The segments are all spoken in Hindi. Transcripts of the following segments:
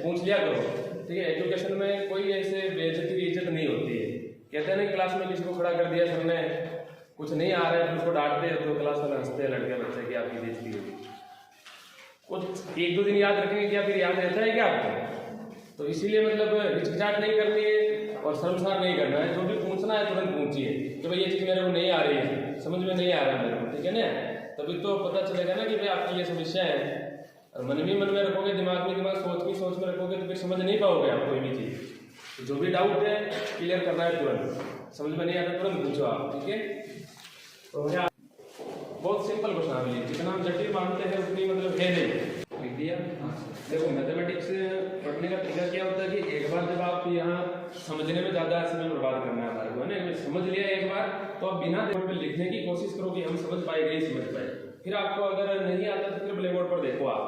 पूछ लिया करो, ठीक है। एजुकेशन में कोई ऐसे बेइज्जती की इज्जत नहीं होती है। कहते हैं ना क्लास में किसी को खड़ा कर दिया सर ने, कुछ नहीं आ रहा है, फिर उसको डांटते हैं तो क्लास वाले हंसते हैं लड़के बच्चे की आपकी बेइज्जती होगी। कुछ एक दो दिन याद रखेंगे क्या फिर याद रहता है क्या आपको? तो इसीलिए मतलब हिचकिचाहट नहीं करनी है और शर्मसार नहीं करना है। जो भी पूछना है तुरंत पूछिए कि भाई ये चीज़ मेरे को नहीं आ रही है, समझ में नहीं आ रहा है मेरे को, ठीक है ना। तभी तो पता चलेगा ना कि भाई आपकी ये समस्या है। और मन में रखोगे, दिमाग में सोच में रखोगे तो फिर समझ नहीं पाओगे आप कोई भी चीज़। तो जो भी डाउट है क्लियर करना है तुरंत, समझ में नहीं आता तुरंत पूछो आप, ठीक है। तो बहुत सिंपल क्वेश्चन आ रही, जितना हम जटिल मानते हैं उतनी मतलब है नहीं। लिख दिया। देखो मैथमेटिक्स पढ़ने का तरीका क्या होता है कि एक बार जब आप यहाँ समझने में ज़्यादा समय बर्बाद करना है हमारे को, है ना। समझ लिया एक बार तो आप बिना बोर्ड पर लिखने की कोशिश करो कि हम समझ पाए नहीं समझ पाए। फिर आपको अगर नहीं आता तो फिर ब्लैक बोर्ड पर देखो आप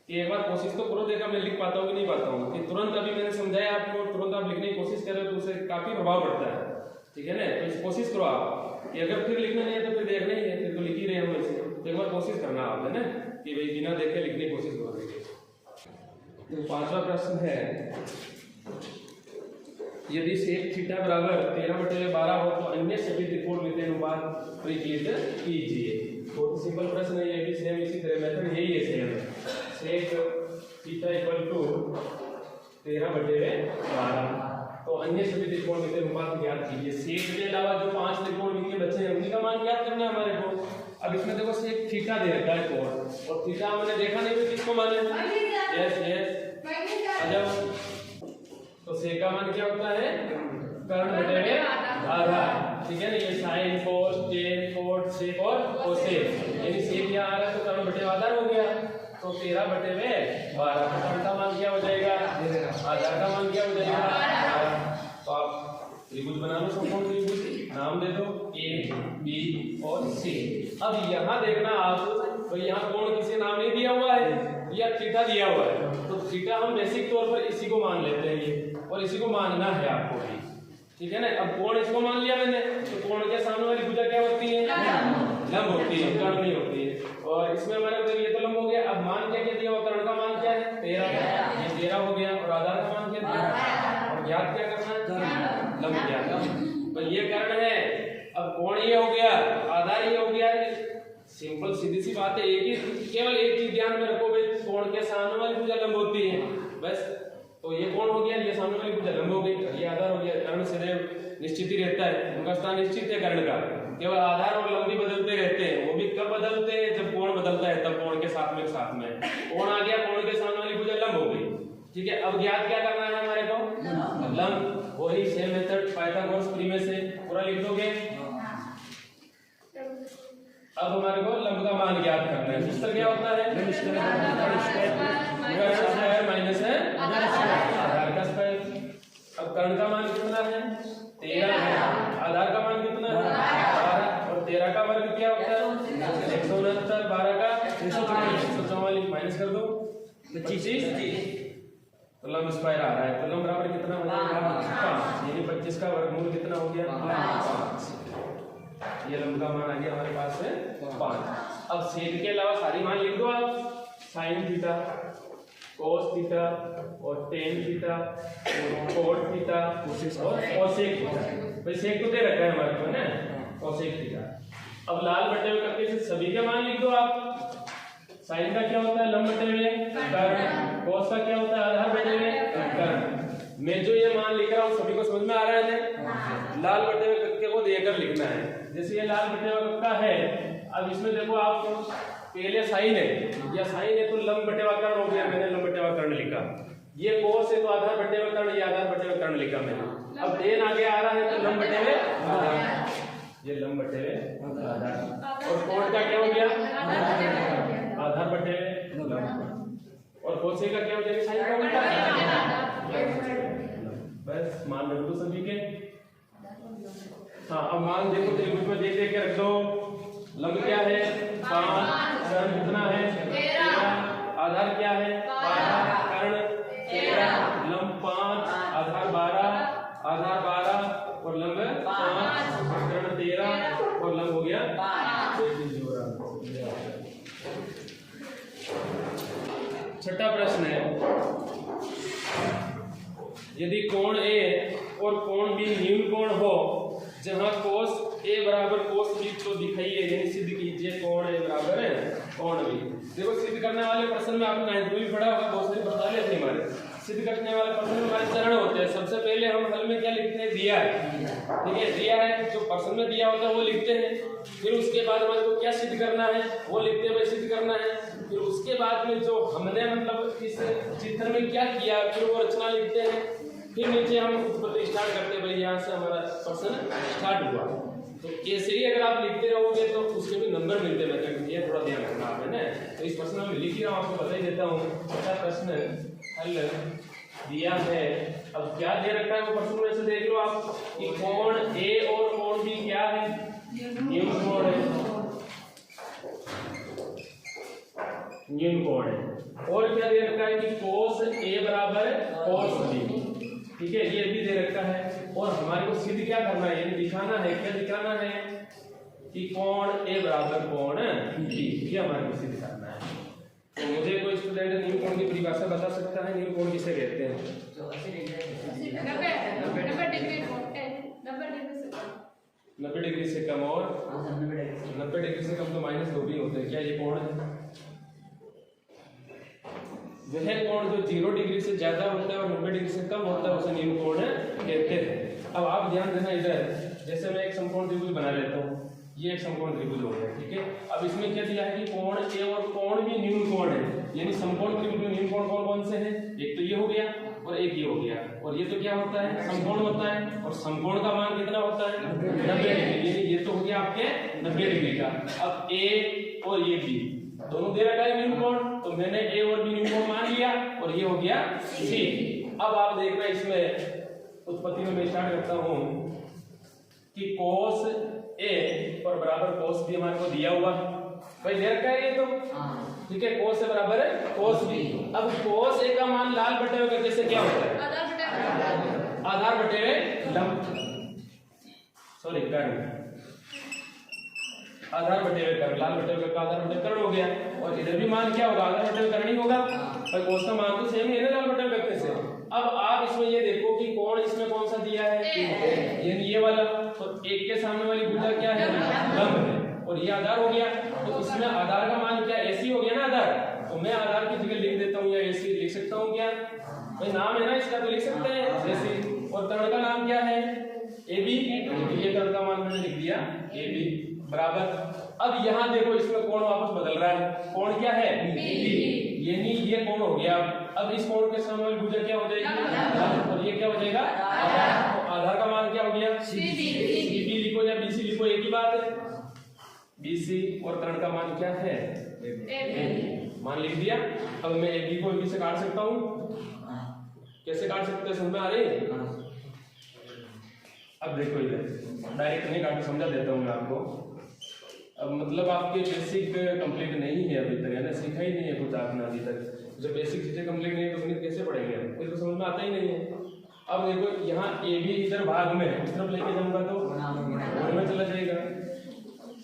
कि एक बार कोशिश तो करो, देखा मैं लिख पाता हूँ कि नहीं पाता हूँ। कि तुरंत अभी मैंने समझाया आपको, तुरंत आप लिखने की कोशिश कर रहे हो तो उससे काफ़ी प्रभाव पड़ता है, ठीक है ना। तो इस कोशिश करो आप कि अगर फिर लिखना नहीं है तो फिर देखना ही है, फिर तो लिख ही रहे हम ऐसे। तो एक बार कोशिश करना आप, है ना, कि भाई बिना देखे लिखने की कोशिश करो। तो पांचवा प्रश्न है, यदि सेक थीटा बराबर 13/12 हो तो अन्य सभी त्रिकोणमितीय अनुपात परिकलित कीजिए। बहुत सिंपल प्रश्न है ये भी, सेम इसी तरह मेथड यही है same. Sec theta equal to 13/12 तो अन्य सभी त्रिकोणमितीय अनुपात ज्ञात कीजिए। सेक के अलावा जो 5 त्रिकोणमितीय बचे हैं उन्हीं का मान ज्ञात करना है हमारे को। अब इसमें देखो सेक थीटा दे रखा है कोण, और थीटा हमने देखा नहीं तो किसको माने? यस अजब। तो सेक का मान क्या होता है? कर्ण बटे आधा, ठीक है ना। ये sine cos tan cot sec और कोसेक, यानी सेक यहाँ आ रहा है तो कर्ण बटे आधा हो गया। तो 13/12 कर्ण का मान क्या हो जाएगा? आधार का मान क्या हो जाएगा? तो आप त्रिभुज बना लो, समकोण त्रिभुज, नाम दे दो ए बी और सी। अब यहाँ देखना आप, तो यहाँ कोण किसी नाम नहीं दिया हुआ है या थीटा दिया हुआ है, तो थीटा हम बेसिक तौर पर इसी को मान लेते हैं ये, और इसी को मानना है आपको भी, ठीक है ना। अब कोण इसको मान लिया मैंने, तो कोण के सामने वाली भुजा क्या होती है? लंब होती है, कर्ण नहीं होती है। और इसमें हमारे को ये तो लंब हो गया। अब मान क्या दिया हुआ? कर्ण का मान क्या है? 13, ये 13 हो गया। और आधार का मान क्या दिया? और ज्ञात क्या करना है? लंब ज्ञात। तो ये कर्ण है, अब कोण ये हो गया, आधार ये हो गया। सिंपल सीधी सी बात है, एक ही केवल एक चीज ध्यान में रखो भाई, कोण के सामने वाली भुजा लंब होती है बस। तो ये कोण हो गया, ये सामने वाली भुजा लंब हो गई, ये आधार हो गया। कर्ण सदैव निश्चित ही रहता है, उनका स्थान निश्चित है कर्ण का। केवल आधार और लंबी बदलते रहते हैं, वो भी कब बदलते हैं? जब कोण बदलता है तब कोण के साथ में कोण आ गया, कोण के सामने वाली भुजा लंब हो गई, ठीक है। अब ज्ञात क्या करना है हमारे को? लंब। वही सेम मेथड पाइथागोरस प्रमेय से पूरा लिख दोगे। अब हमारे को लंब का मान ज्ञात करना है। सूत्र क्या होता है? माइनस है आधार का स्क्वायर। अब कर्ण का मान कितना है? 13 है। आधार का मान कितना है? 12। और 13 का वर्ग क्या होता है? 169। 12 का 144 माइनस कर दो 25। तो लंब स्क्वायर आ रहा है, तो लंब बराबर कितना हो जाएगा? 5। यानी 25 का वर्गमूल कितना हो गया? 5। ये लंब का मान आ गया हमारे पास है 5। अब सेक के अलावा सारी मान लिख दो आप। साइन थीटा, कोस थीटा और टेन थीटा और कोट थीटा और कोसेक थीटा। भाई सेक तो दे रखा है हमारे को ना, कोसेक थीटा। अब लाल बटे हुए करके से सभी के मान लिख दो आप। साइन का क्या होता है? लंब बटे हुए कर्ण। कोस का क्या होता है? आधार बटे हुए कर्ण। मैं जो ये मान लिख रहा हूँ सभी को समझ में आ रहा है ना? लाल बटे हुए करके को देकर लिखना है। जैसे ये लाल बटे हुए का है, अब इसमें देखो आप पहले साइन है, या साइन है तो लंब बटे हुआ कर्ण हो गया, मैंने लंब बटे हुआ कर्ण लिखा। ये कोस है तो आधार बटे हुए कर्ण, ये आधार बटे हुए कर्ण लिखा मैंने। अब टेन आगे आ रहा है तो लंब बटे हुए आधार, ये लंब बटे हुए आधार। और कोट का क्या हो गया? आधार बटे हुए लंब। और कोसेक का क्या हो जाएगा? साइन का उल्टा। बस मान रख दो सभी के। हाँ अब मान देखो त्रिभुज में देख देख के रख दो। लंब क्या है? 5। कर्ण कितना है? 13। आधार क्या है? 12। कर्ण 13, लंब 5, आधार 12, आधार 12 और लंब 5, कर्ण 13 और लंब हो गया 5। छठा प्रश्न है, यदि कोण ए और कोण बी न्यून कोण हो, जहां कोस ए बराबर कोस बी को दिखाइए, यानी सिद्ध कीजिए कोण ए बराबर है कोण बी। देखो सिद्ध करने वाले प्रश्न में आपने 9th में भी पढ़ा होगा, बहुत सारी बता लेते हैं हमारे सिद्ध करने वाले प्रश्न में हमारे चरण होते हैं। सबसे पहले हम हल में क्या लिखते हैं, दिया है, ठीक है, दिया है, जो प्रश्न में दिया होता है वो लिखते हैं। फिर उसके बाद हमारे को क्या सिद्ध करना है वो लिखते हुए सिद्ध करना है। फिर उसके बाद में जो हमने मतलब इस चित्र में क्या किया फिर वो रचना लिखते हैं। फिर नीचे हम उत्पत्ति स्टार्ट करते हैं, भाई यहाँ से हमारा प्रश्न स्टार्ट हुआ। तो ऐसे ही अगर आप लिखते रहोगे तो उसके भी नंबर मिलते हैं, ये थोड़ा ध्यान रखना आपने ना। तो इस प्रश्न में लिख ही रहा हूँ, आपको बता ही देता हूँ। अच्छा प्रश्न हल दिया है, अब क्या दे रखा है वो प्रश्न में से देख लो आप कि कोण ए और कोण बी क्या है, न्यून कोण है, न्यून कोण है। और क्या दे रखा है कि कोस ए बराबर कोस बी, ठीक है, ये भी दे रखा है। और हमारे को सिद्ध क्या करना है, यानी दिखाना है, क्या दिखाना है कि कोण ए बराबर कोण बी, ये हमारे को सिद्ध करना है। तो मुझे कोई स्टूडेंट न्यून कोण की परिभाषा बता सकता है, न्यून कोण किसे कहते हैं? 90 डिग्री से कम और 90 डिग्री से कम तो -2 भी होते हैं। क्या ये कोण है? वह कोण जो 0 डिग्री से ज्यादा होता है और 90 डिग्री से कम होता है उसे न्यून कोण कहते हैं। अब आप ध्यान देना इधर, जैसे मैं एक समकोण त्रिभुज बना लेता हूँ, ये एक समकोण त्रिभुज हो गया, ठीक है। अब इसमें क्या दिया है कि कोण ए और कोण भी न्यून कोण है, यानी समकोण त्रिभुज में न्यून कोण कौन कौन से हैं? एक तो ये हो गया और एक ये हो गया, और ये तो क्या होता है, समकोण होता है, और समकोण का मान कितना होता है, 90 डिग्री, यानी ये तो हो गया आपके 90 डिग्री का। अब ए और ये बी दोनों दे रखा है न्यून कोण, तो मैंने ए और बी न्यून कोण मान लिया और ये हो गया सी। अब आप देख रहे हैं इसमें उत्पत्ति में मैं स्टार्ट करता हूं कि कोस ए और बराबर कोस बी हमारे को दिया हुआ भाई, दे रखा है ये तो, ठीक है, कोस ए बराबर है कोस बी। अब कोस ए का मान लाल बटे हुए करके से क्या होता है, आधार बटे हुए लंब, सॉरी कर्ण, आधार बटे हुए कर्ण, लाल बटे हुए का आधार बटे कर्ण हो गया। और इधर भी मान क्या होगा, आधार बटे हुए कर्ण ही होगा, और कोस का मान तो सेम ही है ना लाल बटे हुए व्यक्ति से। अब आप इसमें ये देखो कि कोण इसमें कौन सा दिया है, यानी ये वाला, तो एक के सामने वाली भुजा क्या है, लंब है, और ये आधार हो गया। तो इसमें आधार का मान क्या, एसी हो गया ना आधार, तो मैं आधार की जगह लिख देता हूँ या एसी लिख सकता हूँ क्या, भाई नाम है ना इसका तो लिख सकते हैं एसी। और कर्ण का नाम क्या है, ए बी, ये कर्ण का मान मैंने लिख दिया ए बी बराबर। अब यहाँ देखो इसमें कोण वापस बदल रहा है, कोण क्या है बी, यानी ये कोण हो गया। अब इस कोण के सामने वाली भुजा क्या हो जाएगी, और ये क्या हो जाएगा आधार। तो आधार का मान क्या हो गया सी बी लिखो या बीसी लिखो, एक ही बात है, बीसी। और कर्ण का मान क्या है ए, मान लिख दिया। अब मैं ए बी को बी से काट सकता हूँ, कैसे काट सकते हैं समझ में आ रही है? अब देखो इधर डायरेक्ट नहीं काट, समझा देता हूँ मैं आपको। अब मतलब आपके बेसिक कंप्लीट नहीं है अभी तक, है ना, सीखा ही नहीं है कुछ आपने अभी तक। जब बेसिक चीजें कंप्लीट नहीं है तो गणित कैसे पढ़ेंगे हम, कुछ तो समझ में आता ही नहीं है। अब देखो यहाँ ए बी इधर भाग में उस तरफ लेके जाऊंगा तो गुणे में चला जाएगा,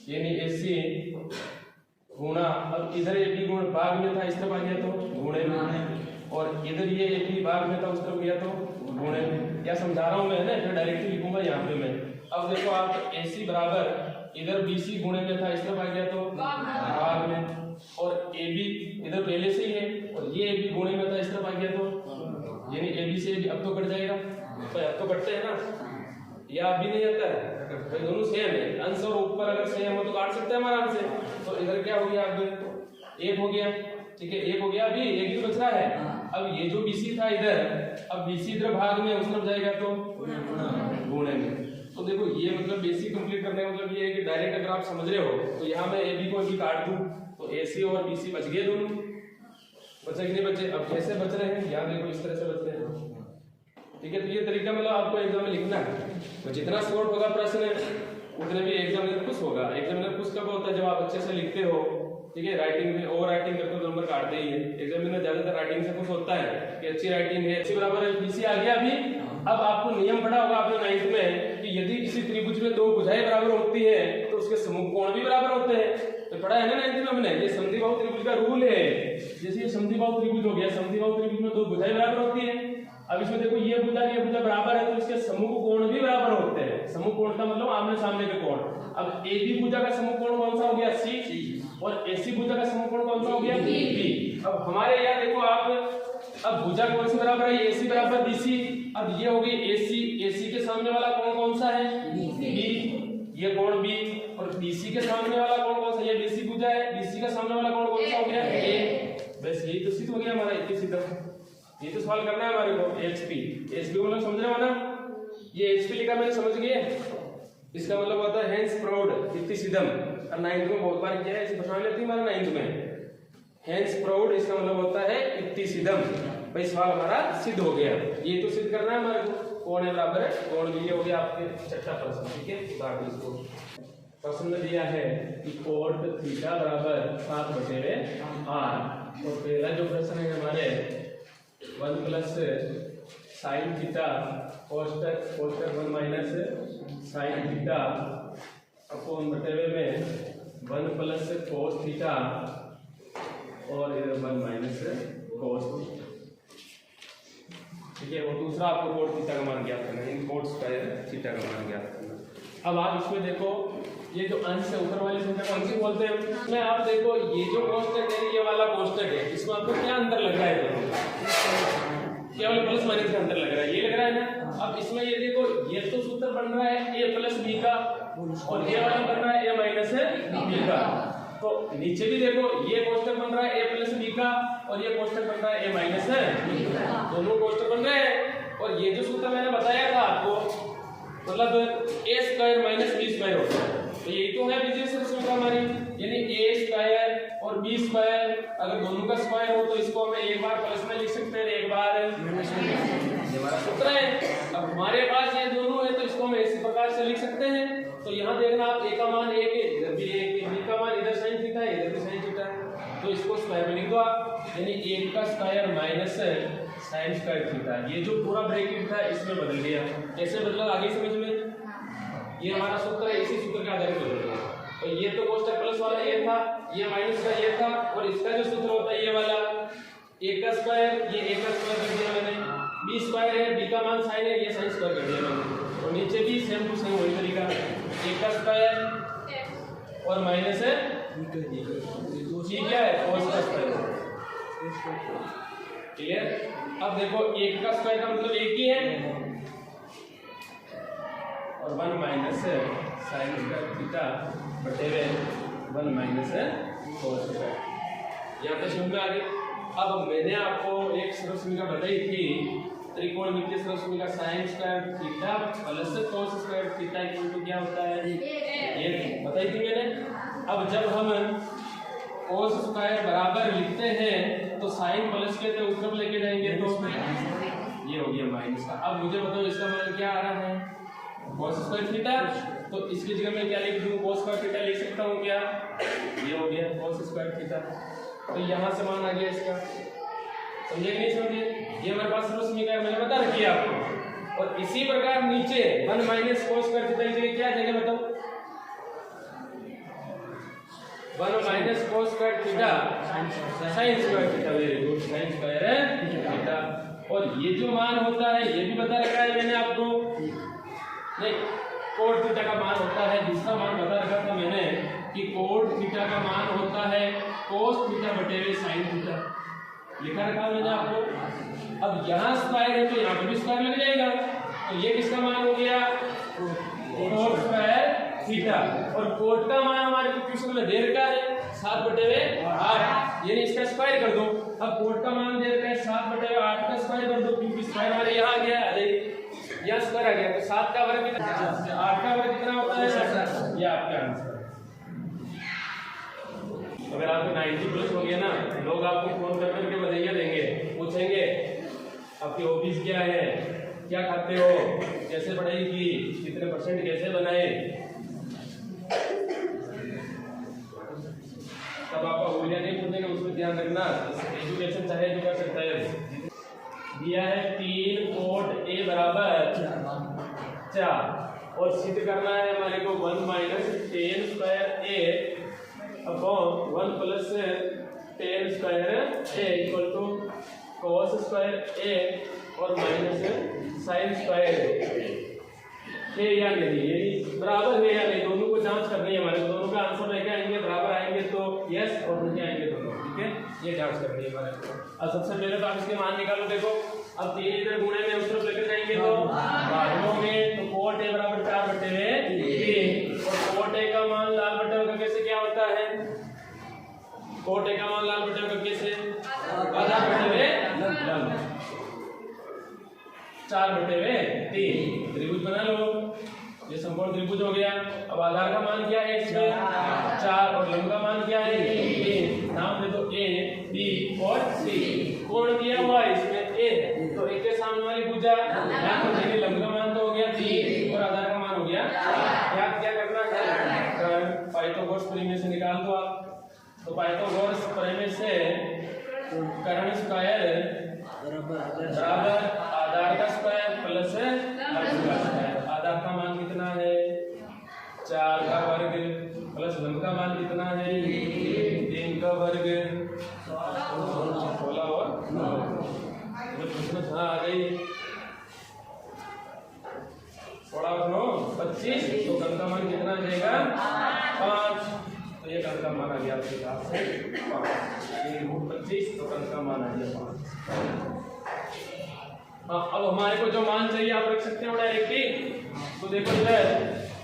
यानी एसी गुणा, अब इधर ए बी गुण भाग में था इस तरफ आ गया तो गुणे में, और इधर ये ए बी भाग में था उस तरफ गया तो गुणे में। क्या समझा रहा हूँ मैं, है ना, फिर डायरेक्टली लिखूंगा यहाँ पे मैं। अब देखो आप एसी बराबर इधर बीसी गुणे में था इस तरफ आ गया तो भाग में, और ए बी इधर पहले से ही है और ये ए बी गुणे में था इस तरफ आ गया तो, यानी ए बी से अब तो कट जाएगा, तो अब तो कटते हैं ना, या अब भी नहीं आता है, तो दोनों सेम है, अंश और ऊपर अगर सेम हो तो काट सकते हैं हम आराम से। तो इधर क्या हो गया, अब एक हो गया, ठीक है, एक हो गया, अभी एक ही बच रहा है। अब ये जो बीसी था इधर, अब बीसी इधर भाग में उस तरफ जाएगा तो गुणे में। तो देखो ये मतलब बेसिक कंप्लीट करने का मतलब ये है कि डायरेक्ट अगर आप समझ रहे हो तो यहाँ मैं ए बी को भी काट दूं तो एसी और बीसी बच गए दोनों, बचे कि नहीं बचे? अब कैसे बच रहे हैं, यहाँ देखो इस तरह से बच रहे हैं, ठीक है। तो ये तरीका मतलब आपको एग्जाम में लिखना है, तो जितना शॉर्ट होगा प्रश्न उतने भी एग्जामिनर खुश होगा। एग्जामिनर खुश कब होता है, जब आप अच्छे से लिखते हो, ठीक है। राइटिंग में ओवर राइटिंग करते हो तो नंबर काटते ही है। एग्जामिनर ज्यादातर राइटिंग से खुश होता है कि अच्छी राइटिंग है, अच्छी बराबर है, बीसी आ गया अभी। अब आपको नियम पढ़ा होगा आपने 9th में कि यदि किसी त्रिभुज में दो भुजाएं बराबर होती है तो उसके समूह कोण भी बराबर होते हैं। तो पढ़ा है ना 9th में हमने, ये समद्विबाहु त्रिभुज का रूल है। जैसे ये समद्विबाहु त्रिभुज हो गया, समद्विबाहु त्रिभुज में दो भुजाएं बराबर होती है, अब इसमें देखो ये भुजा बराबर है तो इसके समूह कोण भी बराबर होते हैं। समूह कोण का मतलब आमने सामने के कोण। अब AB भुजा का समूह कोण कौन सा हो गया C और AC भुजा का समूह कोण कौन सा हो गया B। अब हमारे यहाँ देखो आप अब भुजा कौन सी बराबर है AC बराबर BC। अब ये हो गई AC के सामने वाला कोण कौन सा है B, ये कोण B और BC के सामने वाला कोण कौन सा, ये BC भुजा है, BC का सामने वाला कोण कौन सा हो गया A। बस यही तो सिद्ध हो गया हमारा इतनी सीधा। ये तो सवाल करना है हमारे को HP मतलब समझ रहे हो ना, ये HP लिखा मैंने समझ गए, इसका मतलब होता है हेंस प्राउड इतनी सीधम। और 9th में बहुत बार किया है, इसे पढ़ा लेती हमारा 9th में हेंस प्राउड, इसका मतलब होता है इतनी सीधम। भाई सवाल हमारा सिद्ध हो गया। ये तो सिद्ध करना है हमारे को, कोण है बराबर है कोण भी हो गया आपके छठा प्रश्न। ठीक है, उदाहरण इसको प्रश्न में दिया है कि कोट थीटा बराबर 7/r और पहला जो प्रश्न है हमारे 1 प्लस साइन थीटा कोष्टक 1 माइनस साइन थीटा अपॉन बटेवे में 1 प्लस कोस थीटा और 1 माइनस कोस। ठीक है, और दूसरा आपको कोट थीटा का मान ज्ञात करना है, कोट स्क्वायर थीटा का मान ज्ञात करना। अब आप इसमें देखो ये जो अंश है ऊपर वाली संख्या को अंश बोलते हैं। इसमें आप देखो ये जो कोष्टक है ये वाला कोष्टक है, इसमें आपको क्या अंतर लग रहा है, देखो केवल प्लस माइनस का अंतर लग रहा है, ये लग रहा है ना। अब इसमें ये देखो ये तो सूत्र बन रहा है a प्लस b का और ये वाला बन रहा है a माइनस b का। तो नीचे भी देखो ये कोष्टक बन रहा है a प्लस b का और ये कोष्टक बन रहा है a माइनस b का, दोनों कोष्टक बन रहे हैं। और ये जो सूत्र मैंने बताया था आपको मतलब a square minus b square होता है, तो यही तो है बीजीय सूत्र हमारी, यानी a स्क्वायर और b स्क्वायर अगर दोनों का स्क्वायर हो तो इसको हम एक बार प्लस में लिख सकते हैं, एक बार माइनस में, ये हमारा सूत्र है। अब हमारे पास ये दोनों है तो इसको हम इसी प्रकार से लिख सकते हैं। तो यहाँ देखना आप a का मान 1 है, इधर भी 1 है, b का मान इधर sin थीटा है, इधर भी sin थीटा है, तो इसको स्क्वायर में लिख दो आप, यानी 1 का square minus sin square theta. ये जो पूरा ब्रैकेट था इसमें बदल गया, कैसे बदला आगे समझ में, ये हमारा सूत्र है, इसी सूत्र के आधार पर बदल गया। तो ये तो कोष्टक प्लस वाला ये था, ये माइनस का ये था, और इसका जो सूत्र होता है ये वाला 1 का स्क्वायर, ये 1 का स्क्वायर कर दिया मैंने, b स्क्वायर है, b का मान sin है, ये sin स्क्वायर कर दिया मैंने, और नीचे भी सेम टू सेम वही तरीका 1 का स्क्वायर और माइनस है g क्या है cos का स्क्वायर। क्लियर। अब देखो 1 का स्क्वायर का मतलब 1 ही है और 1 माइनस साइन स्क्वायर थीटा बटेवे 1 माइनस कोस थीटा। यहाँ पे समझ में आ गई। अब मैंने आपको एक सर्वसमीका बताई थी, त्रिकोणमितीय सर्वसमीका sine square theta plus cos square theta equal to क्या होता है, ये बताई थी मैंने। अब जब हम कोस स्क्वायर बराबर लिखते हैं तो साइन प्लस के उस तरफ लेके जाएंगे तो ये हो गया माइनस का। अब मुझे बताओ इसका मान क्या आ रहा है, cos स्क्वायर थीटा, तो इसकी जगह मैं क्या लिख दूं, cos स्क्वायर थीटा लिख सकता हूं क्या, ये हो गया cos स्क्वायर थीटा। तो यहां से मान आ गया इसका, समझे नहीं समझे, ये हमारे पास सर्वसमीका है, मैंने बता रखी है आपको। और इसी प्रकार नीचे 1 माइनस cos स्क्वायर थीटा की जगह क्या जगह बताओ, 1 minus cos square theta sin square theta, very good, sin square theta. और ये जो मान होता है ये भी बता रखा है मैंने आपको, नहीं कोट थीटा का मान होता है, दूसरा मान बता रखा था मैंने कि कोट थीटा का मान होता है कोस थीटा बटेवे साइन थीटा, लिखा रखा मैंने आपको। अब यहाँ स्क्वायर है तो यहाँ पे भी स्क्वायर लग जाएगा, तो ये किसका मान हो गया, कोट स्क्वायर थीटा। और कोट का मान हमारे क्वेश्चन में दे रखा है 7/8, यानी इसका स्क्वायर कर दो। अब कोट का मान दे रखा है 7/8 का स्क्वायर कर दो, क्योंकि स्क्वायर हमारे यहाँ आ गया, यहाँ स्क्वायर आ गया, तो 7 का वर्ग कितना, 8 का वर्ग कितना होता है, ये आपका आंसर। अगर आपको 90 प्लस हो गया ना, लोग आपको फोन कर करके बधाइयाँ देंगे, पूछेंगे आपकी हॉबीज क्या है, क्या खाते हो, कैसे पढ़ाई की, कितने परसेंट कैसे बनाए, तब आपका हॉबीज नहीं पूछेंगे, उसमें ध्यान रखना। एजुकेशन चाहे जो कर सकता है। दिया है 3 कोट a बराबर 4 और सिद्ध करना है हमारे को 1 minus tan square a upon 1 plus tan square a equal to cos square a और माइनस साइन स्क्वायर है या नहीं, ये बराबर है या नहीं, दोनों को जांच करनी है हमारे को। दोनों का आंसर लेके आएंगे, बराबर आएंगे तो यस और नहीं आएंगे तो नो। ठीक है, ये जांच करनी है हमारे को। अब सबसे पहले तो आप इसके मान निकालो। देखो अब 3 इधर गुणे में उस तरफ लेकर जाएंगे तो भागों में तो कोट ए बराबर 4 बटे में 3 और कोट ए का मान लाल बटे में कैसे क्या होता है? कोट ए का मान लाल बटे में कैसे आधा बटे में लंब 4 बटे में 3 त्रिभुज बना लो। ये संपूर्ण त्रिभुज हो गया। अब आधार का मान क्या है इसमें 4 और लंब का मान क्या है 3। नाम दे दो ए बी और सी। कोण दिया हुआ है इसमें ए है तो ए के सामने वाली भुजा लंब का मान तो हो गया 3 और आधार का मान हो गया। याद क्या करना है, पाइथागोरस प्रमेय से निकाल दो आप। तो पाइथागोरस प्रमेय से कर्ण स्क्वायर बराबर आधार का स्क्वायर प्लस लंब का स्क्वायर। आधार का मान कितना है 4 का वर्ग प्लस लंब का मान कितना है 3 का वर्ग 16 और 9। प्रश्न आ गई 16 और 9 25। तो कर्ण का मान कितना जाएगा 5। तो ये कर्ण का मान आ गया आपके पास 5। ये 25 तो कर्ण का मान आ गया 5। हाँ, अब हमारे को जो मान चाहिए आप रख सकते हो डायरेक्टली। तो देखो इधर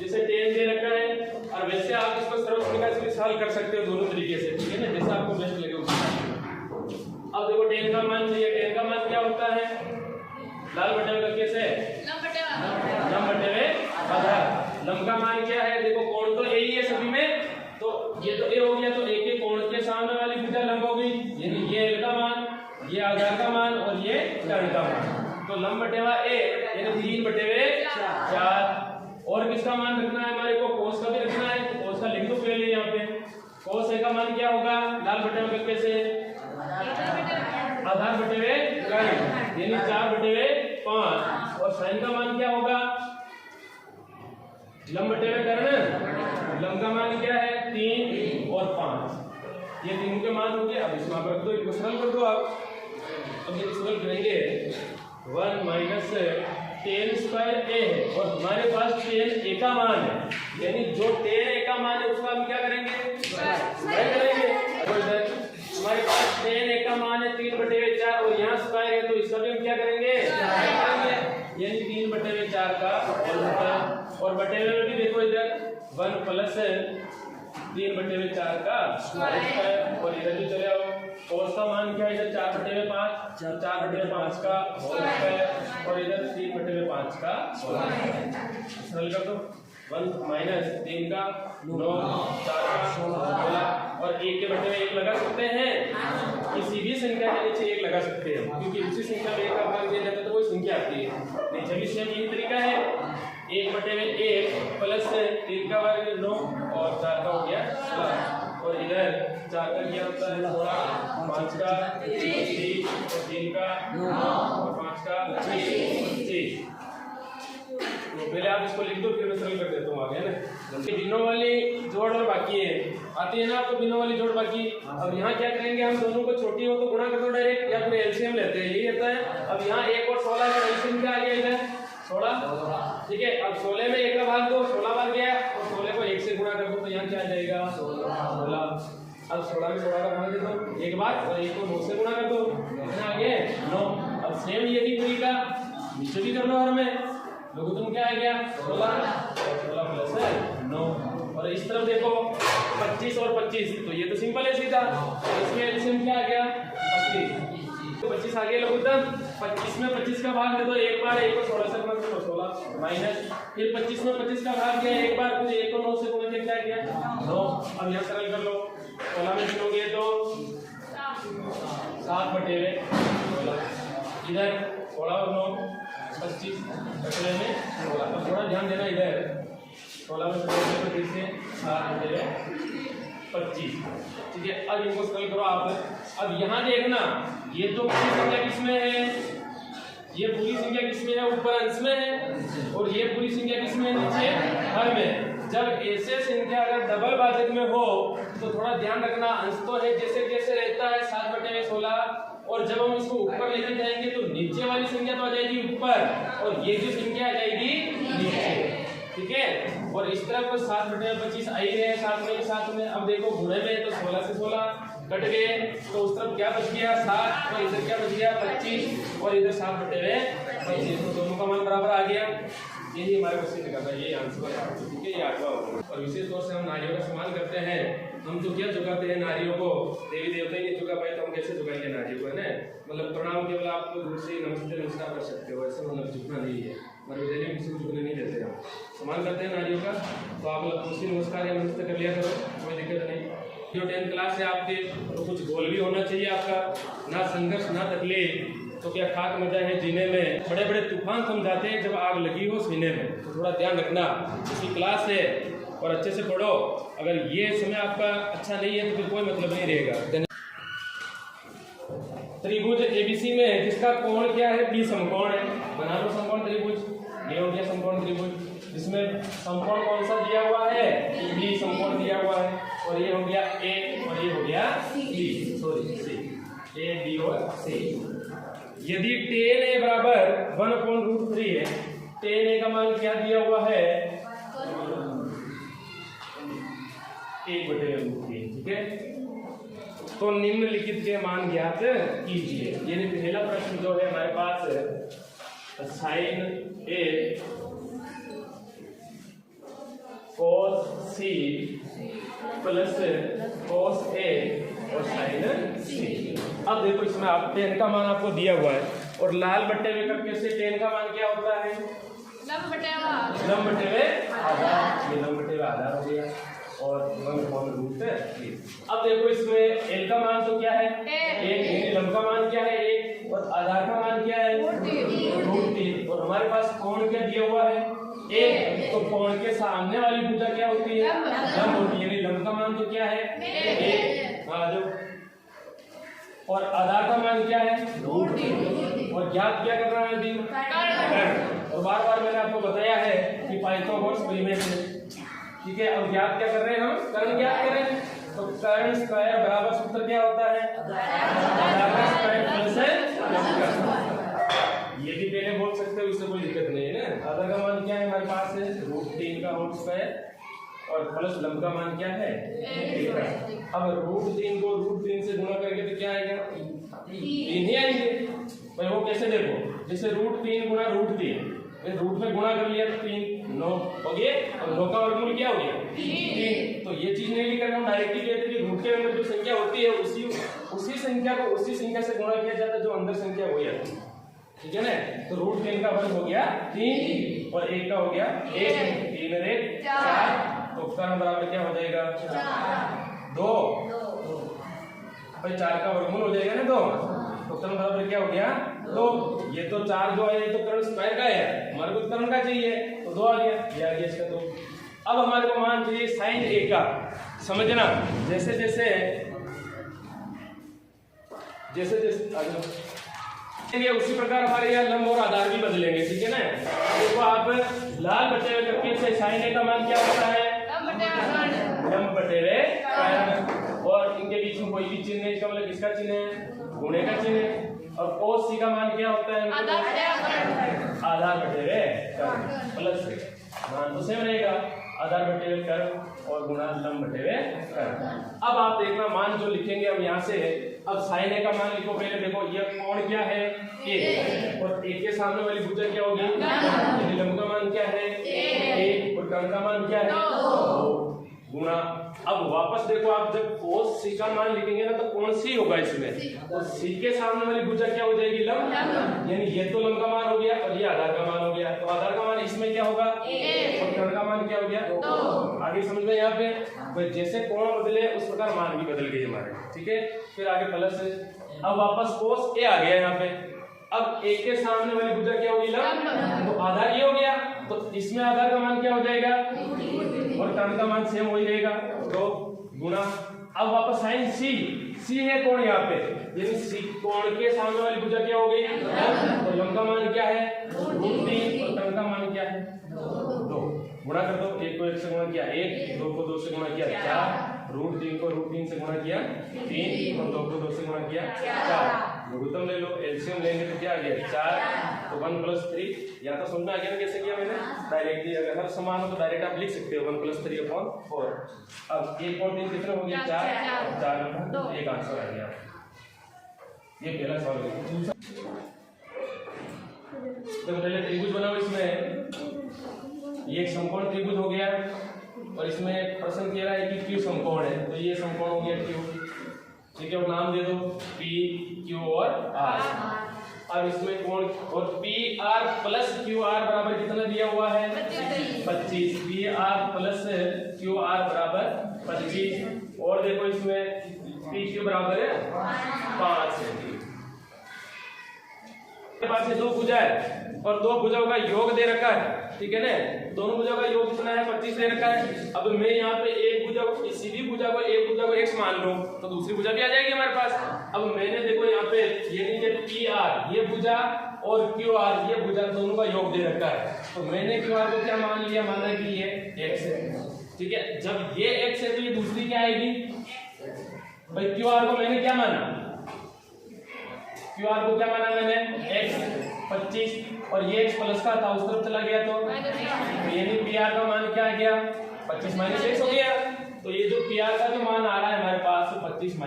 जैसे 10 दे रखा है और वैसे आप इसको सर्वसम्मति से सॉल्व कर सकते हो दोनों तरीके से। ठीक है ना, जैसा आपको बेस्ट लगे उस। अब देखो 10 का मान चाहिए। 10 का मान क्या होता है लाल बटे में कैसे लंब बटे में आधा। लंब का मान क्या है देखो कोण तो ए ही है सभी में, तो ये तो ए हो गया तो ए के कोण के सामने वाली भुजा लंब हो गई, यानी ये एल का मान, ये आधार का मान और ये कर्ण का मान। तो लंब बटेवा ए यानी 3 बटे 4। और किसका मान रखना है हमारे को कोस का भी रखना है। तो कोस का लिख दो पहले यहाँ पे। कोस ए का मान क्या होगा लाल बटे में कैसे आधार बटे कर्ण यानी 4 बटे 5। और साइन का मान क्या होगा लंब बटे कर्ण। लंब का मान क्या है 3 और 5। ये तीनों के मान हो गए। अब इसमें आप रख दो, इनको सरल कर दो आप। अब ये सरल करेंगे 1 माइनस 10 स्क्वायर ए है और हमारे पास 10 ए का मान है, यानी जो 10 ए का मान है उसको हम क्या करेंगे स्क्वायर करेंगे। हमारे पास 10 ए का मान है 3 बटे 4 और यहाँ स्क्वायर है तो इसका भी हम क्या करेंगे यानी 3 बटे 4 का और बटे में भी देखो इधर 1 प्लस 3 बटे 4 का स्क्वायर। और इधर भी चले आओ कोस का मान क्या है इधर 4 बटे 5 4 बटे 5 का होल स्क्वायर और इधर 3 बटे 5 का सरल कर दो। 1 माइनस 3 का 9 4 का 16 और 1 के बटे में 1 लगा सकते हैं। किसी भी संख्या के नीचे 1 लगा सकते हैं क्योंकि उसी संख्या में 1 का भाग दिया जाता है तो कोई संख्या आती है। नीचे भी सेम यही तरीका है 1 बटे 1 प्लस 3 का वर्ग 9 और 4 का हो गया 16 और इधर 4 का क्या होता है 16 5 का 30 और 3 का 9 और 5 का 25। तो पहले आप इसको लिख दो फिर मैं सरल कर देता हूँ आगे ना। बिनों वाली जोड़ और बाकी है आती है ना आपको बिनों वाली जोड़ बाकी। अब यहाँ क्या करेंगे हम दोनों को छोटी हो तो गुणा कर दो डायरेक्ट या फिर एलसीएम लेते हैं यही रहता है। अब यहाँ 1 और 16 का एलसीएम क्या आ गया इधर 16। ठीक है, अब 16 में 1 का भाग दो 16 बार गया और 16 को 1 से गुणा कर दो तो यहाँ क्या आ जाएगा 16। अब 16 में 16 का भाग दे दो एक बार और 1 को 9 से गुणा कर दो कितना आ गया 9। अब सेम यही तरीका नीचे भी कर लो हर में लोगों तुम क्या आ गया 16 प्लस 9 और इस तरफ देखो 25 और 25 तो ये तो सिंपल है सीधा। इसमें एलसीएम क्या आ गया 25 आ गया लघुत्तम 25 में 25 का भाग दे दो एक बार 1 को 16 से गुणा करो 16 माइनस फिर 25 में 25 का भाग दिया एक बार फिर 1 को 9 से गुणा किया क्या गया 9। अब यहाँ सरल कर लो 16 में गिनोगे तो 7 बटे 16 इधर 16 और 9 25 बटे में 16। अब थोड़ा ध्यान देना इधर 16 में 25 से 7 बटे 25। ठीक है, अब इनको सरल करो आप। अब यहाँ देखना ये तो पूरी संख्या किसमें है ये पूरी संख्या किसमें है ऊपर अंश में है और ये पूरी संख्या किसमें है नीचे हर में। जब ऐसे संख्या अगर डबल भाजक में हो तो थोड़ा ध्यान रखना अंश तो है जैसे जैसे रहता है 7 बटे 16 और जब हम इसको ऊपर लेके जाएंगे तो नीचे वाली संख्या तो आ जाएगी ऊपर और ये जो संख्या आ जाएगी नीचे, ठीक है। और इस तरफ 7/25 आई है साथ में। अब देखो गुणे में तो 16 से 16 कट गए, तो उस तरफ क्या बच गया 7 और इधर क्या बच गया 25 और इधर 7/25, तो दोनों का मान बराबर आ गया। यही हमारे क्वेश्चन निकलता है, ये आंसर है, ठीक है। ये 8वां होगा। और विशेष तौर से हम नारियों का सम्मान करते हैं। हम तो क्या झुकाते हैं नारियों को, देवी देवता ही नहीं झुका पाए तो हम कैसे झुकाएंगे नारियों को, है ना। मतलब प्रणाम केवल आपको दूर से नमस्ते नमस्कार कर सकते हो, ऐसे मतलब झुकना नहीं है। हमारे विद्यालय में किसी को झुकने नहीं देते, हम सम्मान करते हैं नारियों का। तो आप लोग दूसरी नमस्कार या नमस्ते कर लिया करो, कोई दिक्कत नहीं। जो 10th क्लास है आपके, तो कुछ गोल भी होना चाहिए आपका, ना संघर्ष ना तकलीफ। तो क्या खाक मजा है जीने में, बड़े बड़े तूफान समझाते हैं जब आग लगी हो सीने में। तो थोड़ा ध्यान रखना, इसकी क्लास है और अच्छे से पढ़ो। अगर ये समय आपका अच्छा नहीं है तो फिर कोई मतलब नहीं रहेगा। त्रिभुज एबीसी में जिसका कोण क्या है, बी समकोण है, बना लो समकोण त्रिभुज। ये हो गया समकोण त्रिभुज, जिसमें समकोण कौन सा दिया हुआ है, बी समकोण दिया हुआ है। और ये हो गया ए और ये हो गया सी, सॉरी सी, ए बी और सी। यदि tan a बराबर 1/√3 है, tan a का मान क्या दिया हुआ है 1/√3, ठीक है। तो निम्नलिखित के मान ज्ञात कीजिए। यानी पहला प्रश्न जो है हमारे पास sin a cos c plus cos a और sin c। अब देखो इसमें आप tan का मान आपको दिया हुआ है और लाल बट्टे में करके से tan का मान क्या होता है, लंब बटे आधा। ये लंब बटे आधा हो गया और 1/√3। अब देखो इसमें l का मान तो क्या है 1, लंब का मान क्या है 1 और आधार का मान क्या है √3। और हमारे पास कोण क्या दिया हुआ है 1, तो कोण के सामने वाली भुजा क्या होती है, लंब होती है। यानी लंब का मान तो क्या है 1, हाँ जो, और आधार का मान क्या है √3। और ज्ञात क्या करना है दिन कर्ण। और बार बार मैंने आपको बताया है कि पाइथागोरस प्रमेय से, ठीक है। अब ज्ञात क्या कर रहे हैं हम, कर्ण ज्ञात कर रहे हैं। तो कर्ण स्क्वायर बराबर सूत्र क्या होता है, आधार का स्क्वायर प्लस लंब का। ये भी पहले बोल सकते हो, इससे कोई दिक्कत नहीं है ना। आधार का मान क्या है हमारे पास है √3 का होल स्क्वायर और प्लस लंब का मान क्या है 1। अब √3 को √3 से गुणा करके तो क्या आएगा 3 ही आएंगे भाई। वो कैसे देखो, जैसे √3 गुणा √3, रूट में गुणा कर लिया तो 3 9 हो गए और 9 का वर्गमूल क्या हो गया 3। तो ये चीज नहीं लिख रहे हम, डायरेक्टली कहते हैं कि रूट के अंदर जो संख्या होती है उसी संख्या को उसी संख्या से गुणा किया जाता है जो अंदर संख्या हो जाती है, ठीक है ना। तो √3 का वर्ग हो गया 3 और 1 का हो गया 1, 3 और 1 4। तो कर्ण बराबर क्या हो जाएगा 2 भाई, 4 का वर्गमूल हो जाएगा ना 2। तो कर्ण बराबर क्या हो गया 2। ये तो 4 जो है ये तो कर्ण स्क्वायर का है, हमारे को कर्ण का चाहिए तो 2 आ गया, ये आ गया इसका 2। अब हमारे को मान चाहिए sin a का। समझना, जैसे जैसे उसी प्रकार हमारे यहाँ लंब और आधार भी बदलेंगे, ठीक है ना। देखो आप लाल बटे हुए करके से sin a का मान क्या होता है लंब बटे हुए, और इनके बीच में कोई भी चिन्ह है, इसका मतलब किसका चिन्ह है गुणे का चिन्ह है। और cos c का मान क्या होता है आधार बटे हुए प्लस मान तो सेम रहेगा, आधार बटे हुए कर्व और गुणा लंब बटे हुए कर्व। अब आप देखना मान जो लिखेंगे हम यहाँ से, अब sin a का मान लिखो पहले। देखो ये कोण क्या है a और a के सामने वाली भुजा क्या होगी, यानी लंब का मान क्या है a और कर्ण का मान क्या है 2 गुणा। अब वापस देखो आप जब cos c का मान लिखेंगे ना तो कौन सी होगा इसमें, तो c के सामने वाली भुजा क्या हो जाएगी लंब, यानी ये तो लंब का मान हो गया और ये आधार का मान हो गया। तो आधार का मान इसमें क्या होगा और कर्ण का मान क्या हो गया 2। आगे समझ में यहाँ पे जैसे कोण बदले उस प्रकार मान भी बदल गए हमारे, ठीक है। फिर आगे प्लस है। अब वापस cos a आ गया यहाँ पे। अब a के सामने वाली भुजा क्या होगी लंब, तो आधार ये हो गया, तो इसमें आधार का मान क्या हो जाएगा और कर्ण का मान सेम हो ही रहेगा 2 गुणा। अब वापस sin c है कोण यहाँ पे, यानी c कोण के सामने वाली भुजा क्या हो गई तो लंब का मान क्या है √3 और कर्ण का मान क्या है 2 गुणा कर दो। 1 को 1 से गुणा किया 1, 2 को 2 से गुणा किया 4, √3 को √3 से गुणा किया 3 और 2 को 2 से गुणा किया 4 लघुत्तम ले लो, एलसीएम लेंगे तो क्या आ गया 4, तो 1 + 3। या तो समझ में आ गया ना कैसे किया मैंने डायरेक्टली, अगर हर समान हो तो डायरेक्ट आप लिख सकते हो 1 + 3/4। अब 1 और 3 कितना हो गया 4, 4 नंबर एक आंसर आ गया। ये पहला सवाल है। तो पहले त्रिभुज बनाओ, इसमें ये एक समकोण त्रिभुज हो गया और इसमें प्रश्न कह रहा है कि क्यू समकोण है, तो ये समकोण हो गया क्यू, ठीक है, और नाम दे दो पी क्यू और आर। अब इसमें कोण और P R plus Q R बराबर कितना दिया हुआ है 25, P R plus Q R बराबर 25। और देखो इसमें पी क्यू बराबर है 5 है। पास ये 2 भुजा है और 2 भुजाओं का योग दे रखा है, ठीक है ना, दोनों भुजाओं का योग कितना है 25 दे रखा है। अब मैं यहाँ पे एक भुजा को, किसी भी भुजा को एक भुजा को x मान लूं तो दूसरी भुजा भी आ जाएगी हमारे पास। अब मैंने देखो यहाँ पे ये नीचे पी आर ये भुजा और क्यू आर ये भुजा दोनों का योग दे रखा है, तो मैंने क्यू आर को क्या मान लिया, माना कि ये x है, ठीक है। जब ये x है तो ये दूसरी क्या आएगी भाई, क्यू आर को मैंने क्या माना, क्यू आर को क्या माना मैंने x 25 और ये x प्लस का था उस तरफ चला गया तो यानी पी आर का मान क्या आ गया 25 - x हो गया। तो ये जो पी आर का जो मान आ रहा है हमारे पास 25 -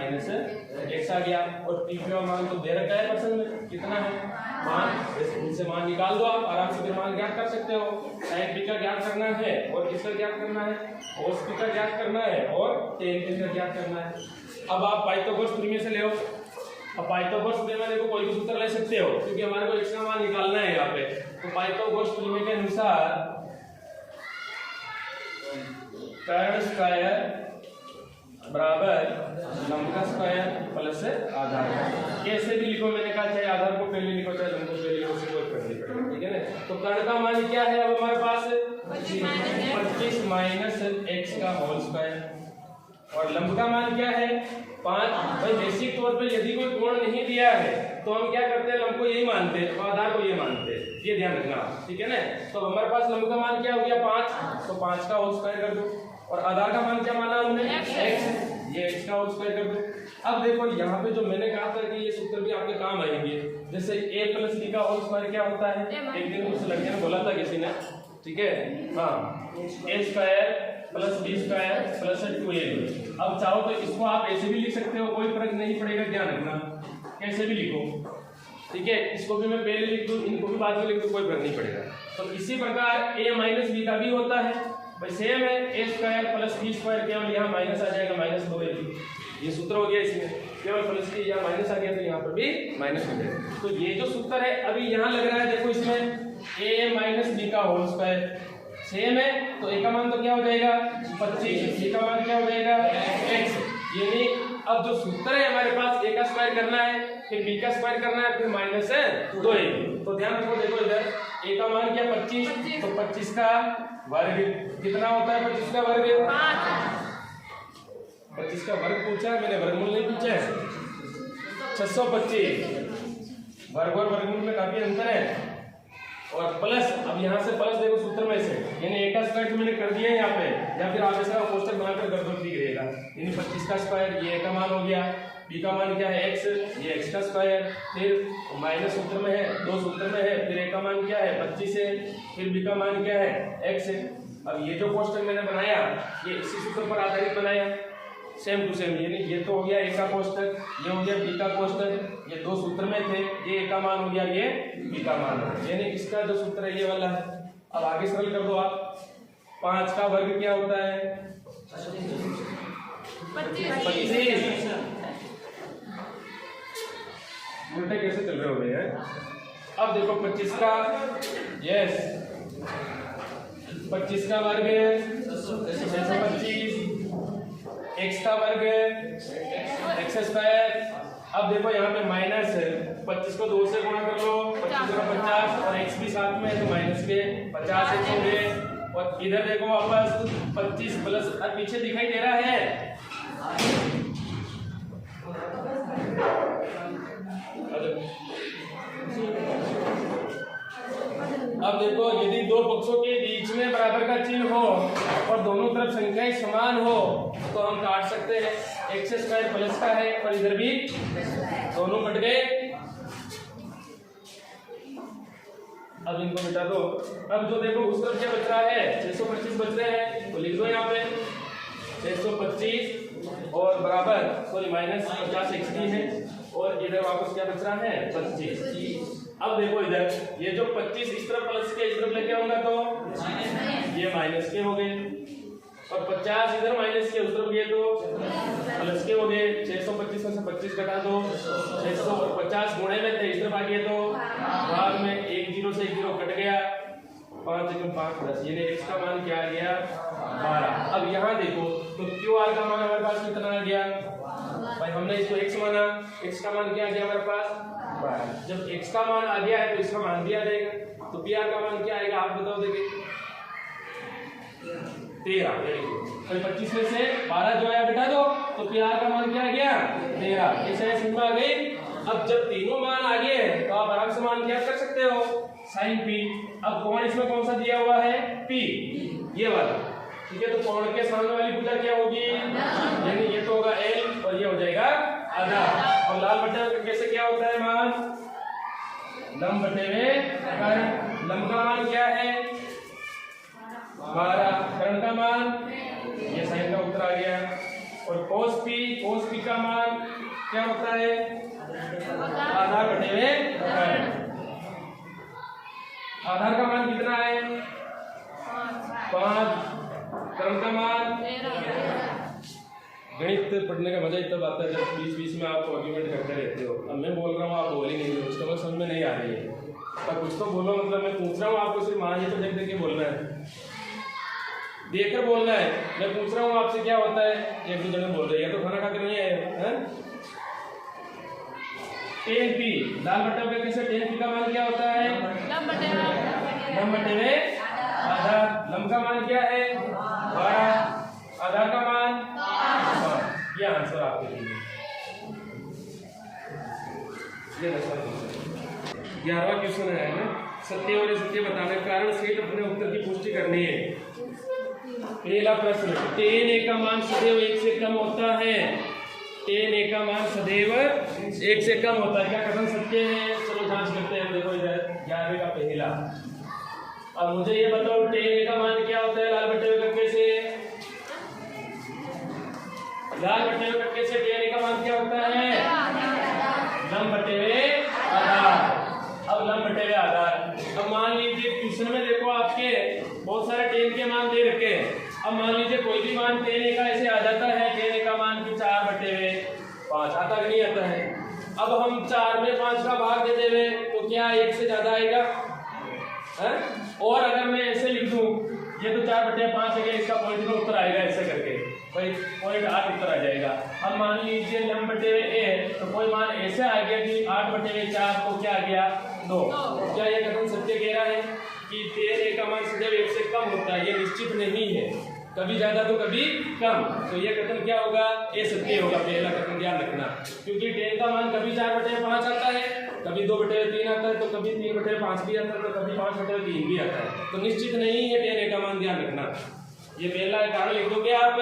x आ गया। और पी क्यू का मान तो दे रखा है प्रश्न में कितना है मान, इनसे मान निकाल दो, आप आराम से फिर मान ज्ञात कर सकते हो। sin पी का ज्ञात करना है और किसका ज्ञात करना है, cos पी का ज्ञात करना है और tan पी का ज्ञात करना है। अब आप पाइथागोरस प्रमेय से ले आओ। अब पाइथागोरस प्रमेय में देखो कोई भी सूत्र ले सकते हो क्योंकि हमारे को x का मान निकालना है यहाँ पे। तो पाइथागोरस प्रमेय के अनुसार कर्ण स्क्वायर बराबर लंब का स्क्वायर प्लस आधार। कैसे भी लिखो, मैंने कहा चाहे आधार को पहले लिखो चाहे लंब को पहले लिखो, से कोई फर्क नहीं पड़ेगा, ठीक है ना। तो कर्ण का मान क्या है अब हमारे पास 25 - x का होल स्क्वायर और लंब का मान क्या है 5। भाई बेसिक तौर पे यदि कोई कोण नहीं दिया है तो हम क्या करते हैं, लंब को यही मानते हैं और आधार को ये मानते हैं, ये ध्यान रखना, ठीक है ना। तो हमारे पास लंब का मान क्या हो गया 5, तो 5 का होल स्क्वायर कर दो और आधार का मान क्या माना हमने x, ये x का होल स्क्वायर कर दो। अब देखो यहाँ पे जो मैंने कहा था कि ये सूत्र भी आपके काम आएंगे, जैसे a + b का होल स्क्वायर क्या होता है, एक दिन उस लड़के ने बोला था किसी ने, ठीक है, हाँ a² + b² + 2ab। अब चाहो तो इसको आप ऐसे भी लिख सकते हो, कोई फर्क नहीं पड़ेगा, ध्यान रखना कैसे भी लिखो, ठीक है। इसको भी मैं पहले लिख दूं, इनको भी बाद में लिख दूं, कोई फर्क नहीं पड़ेगा। तो इसी प्रकार a - b का भी होता है भाई, सेम है a² + b², केवल यहाँ माइनस आ जाएगा -2ab। ये सूत्र हो गया, इसमें केवल प्लस की या माइनस आ गया तो यहाँ पर भी माइनस हो जाएगा। तो ये जो सूत्र है अभी यहाँ लग रहा है, देखो इसमें a - b का होल स्क्वायर सेम है, तो a का मान तो क्या हो जाएगा 25, b का मान क्या हो जाएगा x। यानी अब जो सूत्र है हमारे पास a का स्क्वायर करना है, फिर b का स्क्वायर करना है, फिर -2ab। तो ध्यान रखो, देखो इधर a का मान क्या 25, तो 25 का वर्ग कितना होता है, 25 का वर्ग 25 का वर्ग पूछा है मैंने, वर्गमूल नहीं पूछा है। 625 वर्ग और वर्गमूल में काफी अंतर है। और प्लस, अब यहाँ से प्लस देखो सूत्र में से, यानी a का स्क्वायर तो मैंने कर दिया है यहाँ पे, या फिर आप इसका कोष्टक बनाकर कर दो, ठीक रहेगा। यानी 25 का स्क्वायर ये a का मान हो गया, b का मान क्या है x, ये x का स्क्वायर, फिर माइनस सूत्र में है, 2 सूत्र में है, फिर a का मान क्या है 25 है, फिर b का मान क्या है x है। अब ये जो कोष्टक मैंने बनाया ये इसी सूत्र पर आधारित बनाया, सेम टू सेम। यानी ये तो हो गया a का कोष्टक, ये हो गया b का कोष्टक, ये 2 सूत्र में थे, ये a का मान हो गया, ये b का मान हो गया, यानी इसका जो सूत्र है ये वाला है। अब आगे सरल कर दो आप, 5 का वर्ग क्या होता है 25। उल्टे कैसे चल रहे हो भैया। अब देखो 25 का, यस 25 का वर्ग 625, x का वर्ग x²। अब देखो यहाँ पे माइनस है, 25 को 2 से गुणा कर लो, 25 का 50 और x भी साथ में है तो माइनस के 50 x हो गए। और इधर देखो वापस 25 प्लस, अब पीछे दिखाई दे रहा है, अब देखो यदि 2 पक्षों के बीच में बराबर का चिन्ह हो और दोनों तरफ संख्याएं समान हो तो हम काट सकते हैं। x² प्लस का है और इधर भी दोनों कट गए अब इनको मिटा दो। अब जो देखो उस तरफ क्या बच रहा है, 625 बच रहे हैं, तो लिख दो यहाँ पे 625 और बराबर सॉरी माइनस 50 XD है, और इधर वापस क्या बच रहा है 25। अब देखो इधर ये जो 25 इस तरफ प्लस के इस तरफ लेके आऊंगा तो ये माइनस के हो गए, और 50 इधर माइनस के उस तरफ गए तो प्लस के हो गए। 625 में से 25 घटा दो, 650 गुणे में थे इस तरफ आ गए तो बाद में 1 0 से 1 0 कट गया, 5 × 5 10, यानी x का मान क्या आ गया 12। अब यहाँ देखो तो QR का मान हमारे पास कितना आ गया भाई, हमने इसको x माना, x का मान क्या आ गया हमारे पास 12। जब x का मान आ गया है तो इसका मान भी आ जाएगा, तो PR का मान क्या आएगा आप बताओ देंगे 13। तो 25 में से 12 जो है घटा दो तो PR का मान क्या आ गया 13। ऐसे समझ में आ गई। अब जब तीनों मान आ गए तो आप आराम से मान क्या कर सकते हो sin p। अब कोण इसमें कौन सा दिया हुआ है p, ये वाला, ठीक है। तो कोण के सामने वाली भुजा क्या होगी, यानी ये तो होगा l और ये हो जाएगा आधा। और लाल बटे में कैसे क्या होता है मान, लंब बटे में कर्ण। लंब का मान क्या है 12, कर्ण का मान ये साइन का उत्तर आ गया। और cos p का मान क्या होता है आधार बटे में कर्ण। आधार का मान कितना है 5, कर्ण का मान। गणित पढ़ने का मजा ही तब आता है जब बीच बीच में आप आर्गुमेंट करते रहते हो। अब मैं बोल रहा हूँ आप बोल ही नहीं रहे, उसका समझ में नहीं आ रही है, पर कुछ तो बोलो, मतलब मैं पूछ रहा हूँ आपको, सिर्फ मान ही तो देख देख के बोलना है, देखकर बोलना है। मैं पूछ रहा हूँ आपसे क्या होता है, एक दो जने बोल रहे हैं, तो खाना खा कर नहीं आए हैं। tan p लाल बटे में कैसे, tan p का मान क्या होता है लंब बटे में आधा। लंब का मान क्या है 12, आधार का मान 5। ये आंसर आपके लिए। ये 11वां क्वेश्चन है ना, सत्य और असत्य बताने के कारण सेठ अपने उत्तर की पुष्टि करनी है। पहला प्रश्न, tan a का मान सदैव 1 से कम होता है। tan a का मान सदैव 1 से कम होता है, क्या कथन सत्य है? चलो जांच करते हैं। देखो इधर 11वें का पहला, अब मुझे ये बताओ tan a का मान क्या होता है लाल बटे में कक्के से, लाल बटे में कक्के से tan a का मान क्या होता है लंब बटे में आधार। अब लंब बटे में आधार, अब मान लीजिए क्वेश्चन में देखो आपके बहुत सारे tan के मान दे रखे हैं। अब मान लीजिए कोई भी मान tan a का ऐसे आ जाता है, tan a का मान की 4 बटे में 5 आता कि नहीं आता है। अब हम 4 में 5 का भाग दे देवे तो क्या 1 से ज्यादा आएगा है? और अगर मैं ऐसे लिख दूं ये तो 4 बटे 5 है, इसका पॉइंट का उत्तर आएगा ऐसे करके भाई 0.8 उत्तर आ जाएगा। अब मान लीजिए लंब बटे में a, तो कोई मान ऐसे आ गया कि 8 बटे में 4, तो क्या आ गया 2। तो क्या ये कथन सत्य कह रहा है कि tan a का मान सदैव 1 से कम होता है? ये निश्चित नहीं है, कभी ज्यादा तो कभी कम। तो ये कथन क्या होगा, ये सत्य होगा। पहला कथन ध्यान रखना, क्योंकि tan का मान कभी 4 बटे 5 आता है, कभी 2 बटे 3 आता है, तो कभी 3 बटे 5 भी आता है, तो कभी 5 बटे 3 भी आता है। तो निश्चित नहीं है tan a का मान, ध्यान रखना। ये पहला कारण लिख दोगे आप,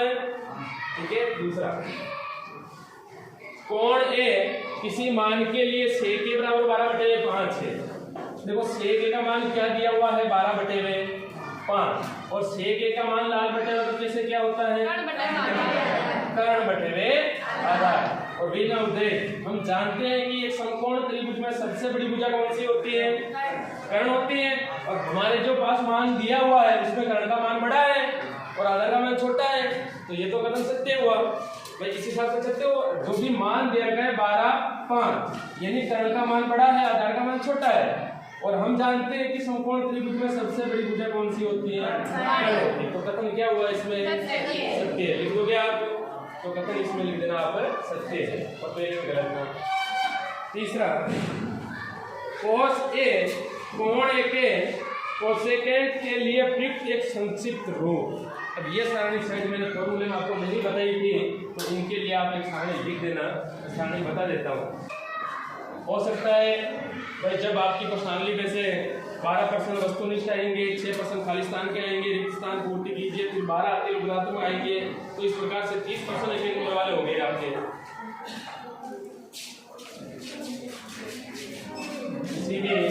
ठीक है। दूसरा, कोण a किसी मान के लिए sec के बराबर 12 बटे 5 है। देखो sec का मान क्या दिया हुआ है 12 बटे 5, और sec का मान लाल बटे में कैसे क्या होता है कर्ण बटे में आधार। और बिना उद्देश्य हम जानते हैं कि एक समकोण त्रिभुज में सबसे बड़ी भुजा कौन सी होती है, कर्ण होती है। और हमारे जो पास मान दिया हुआ है उसमें कर्ण का मान बड़ा है और आधार का मान छोटा है, तो ये तो कथन सत्य हुआ भाई। इस हिसाब से सत्य हुआ, जो भी मान दे रखा है 12 5, यानी कर्ण का मान बड़ा है, आधार का मान छोटा है। और हम जानते हैं कि समकोण त्रिभुज में सबसे बड़ी भुजा कौन सी होती है, कर्ण होती है। तो कथन क्या हुआ इसमें सत्य। लिख दोगे आप, तो कथन इसमें लिख देना आप सत्य है, और पहले में गलत हो। तीसरा, cos a कोण a के कोसेकेंट के लिए प्रयुक्त एक संक्षिप्त रूप। अब ये सारणी शायद मैंने फॉर्मूले में आपको नहीं बताई थी, तो इनके लिए आप एक सारणी लिख देना, सारणी बता देता हूँ। हो सकता है भाई जब आपकी प्रश्नावली में से 12% वस्तुनिष्ठ आएंगे, 6% खाली स्थान के आएंगे, रिक्त स्थान पूर्ति कीजिए, फिर 12 अति गुणात्मक आएंगे, तो इस प्रकार से 30% एक नंबर वाले होंगे आपके। इसीलिए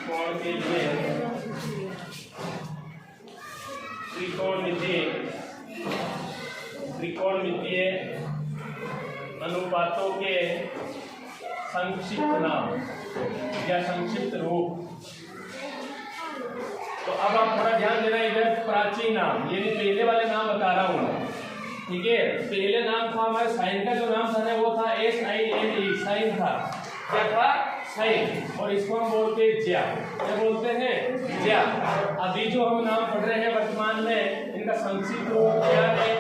कोण के लिए त्रिकोणमितीय अनुपातों के संक्षिप्त नाम या संक्षिप्त रूप। तो अब आप थोड़ा ध्यान देना, इधर प्राचीन नाम, ये पहले वाले नाम बता रहा हूं, ठीक है। पहले नाम था हमारे साइन का, जो नाम था ना वो था SINE, साइन था। क्या था? साइन। और इसको हम बोलते हैं ज्या। क्या बोलते हैं? ज्या। अभी जो हम नाम पढ़ रहे हैं वर्तमान में, इनका संक्षिप्त रूप क्या है भाई?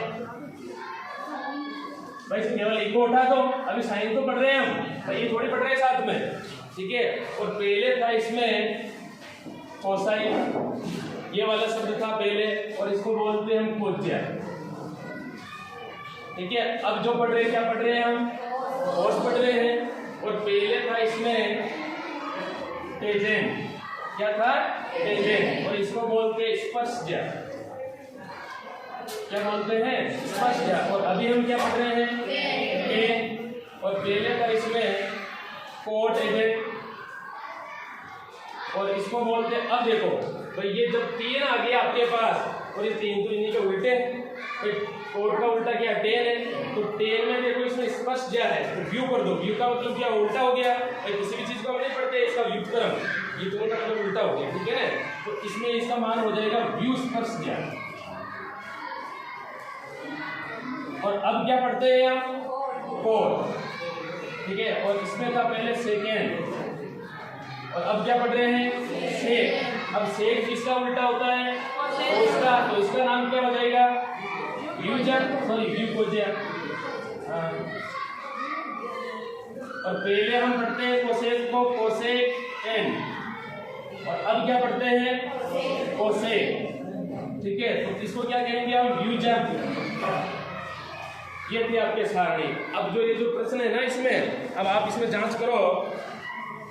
केवल इको उठा दो, अभी साइन तो पढ़ रहे हैं हम, तो ये थोड़ी पढ़ रहे हैं साथ में, ठीक है। और पहले था इसमें कोसाइन, ये वाला शब्द था पहले, और इसको बोलते हैं हम कोज्या, ठीक है। अब जो पढ़ रहे हैं, क्या पढ़ रहे हैं हम? कोस पढ़ रहे हैं। और पहले था इसमें टेजेंट। क्या था? टेजेंट। और इसको बोलते हैं स्पर्शज्या। क्या बोलते हैं? स्पर्शज्या। और अभी हम क्या पढ़ रहे हैं? टेन। और पहले था इसमें कोटेजेंट, और इसको बोलते हैं, अब देखो भाई ये जब तीन आ गया आपके पास, और ये तीन तो इन्हीं के उल्टे, कोट का उल्टा क्या? टेन है। तो टेन में देखो इसमें स्पर्श ज्या है, तो व्यू कर दो। व्यू का मतलब क्या? उल्टा हो गया। किसी भी चीज को हम नहीं पढ़ते, इसका व्युत्क्रम, ये दोनों का मतलब उल्टा हो गया, ठीक है ना। तो इसमें इसका मान हो जाएगा व्यू स्पर्श ज्या। और अब क्या पढ़ते हैं हम? कोट, ठीक है। और इसमें था पहले सेकेंड, और अब क्या पढ़ रहे हैं? सेक। अब सेक किसका उल्टा होता है? कोस। तो इसका नाम क्या हो जाएगा? व्यूजन, सॉरी व्यूकोज्या। और पहले हम पढ़ते हैं कोसेक को कोसेक एन, और अब क्या पढ़ते हैं? कोसेक, ठीक है। तो इसको क्या कहेंगे हम? व्यूजन। ये थी आपके सारणी। अब जो ये जो प्रश्न है ना इसमें, अब आप इसमें जांच करो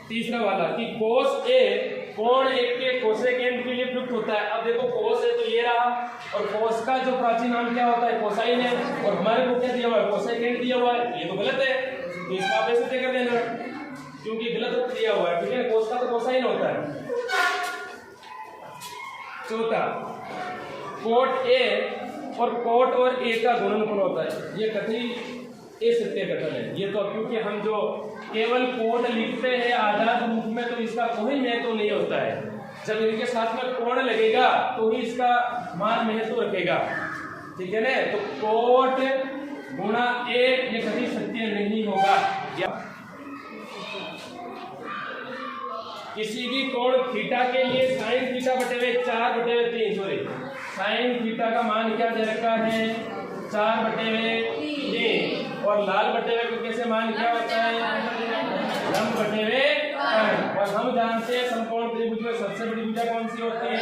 तीसरा वाला कि कोस ए कोण एक के कोसेकेंड के लिए प्रयुक्त होता है। अब देखो कोस है तो ये रहा, और कोस का जो प्राचीन नाम क्या होता है? कोसाइन है। और हमारे को क्या दिया हुआ है? कोसेकेंड दिया हुआ है। ये तो गलत है, तो इसका आप ऐसे कर देना, क्योंकि गलत रूप दिया हुआ है, ठीक है। कोस का तो कोसाइन होता है। चौथा, कोट ए और कोट और ए का गुणनफल होता है। ये कथी ए सत्य कथन है। ये तो क्योंकि हम जो केवल कोट लिखते हैं आधार रूप में, तो इसका कोई महत्व नहीं होता है। जब इनके साथ में कोण लगेगा तो ही इसका मान महत्व रखेगा, ठीक है ना। तो कोट गुणा ए ये कभी सत्य नहीं होगा। किसी भी कोण थीटा के लिए साइन थीटा बटे हुए 4/3, सॉरी साइन थीटा का मान क्या दे रखा है? 4/3। और लाल बटे हुए को कैसे मान क्या होता है? लंब बटे हुए कर्ण। और हम जानते हैं समकोण त्रिभुज में सबसे बड़ी भुजा कौन सी होती है?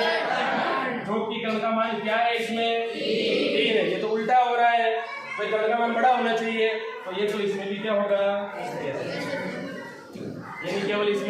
जो कि कर्ण का मान क्या है इसमें? 3 है। ये तो उल्टा हो रहा है, तो कर्ण का मान बड़ा होना चाहिए, तो ये तो इसमें भी क्या होगा? यानी केवल इसमें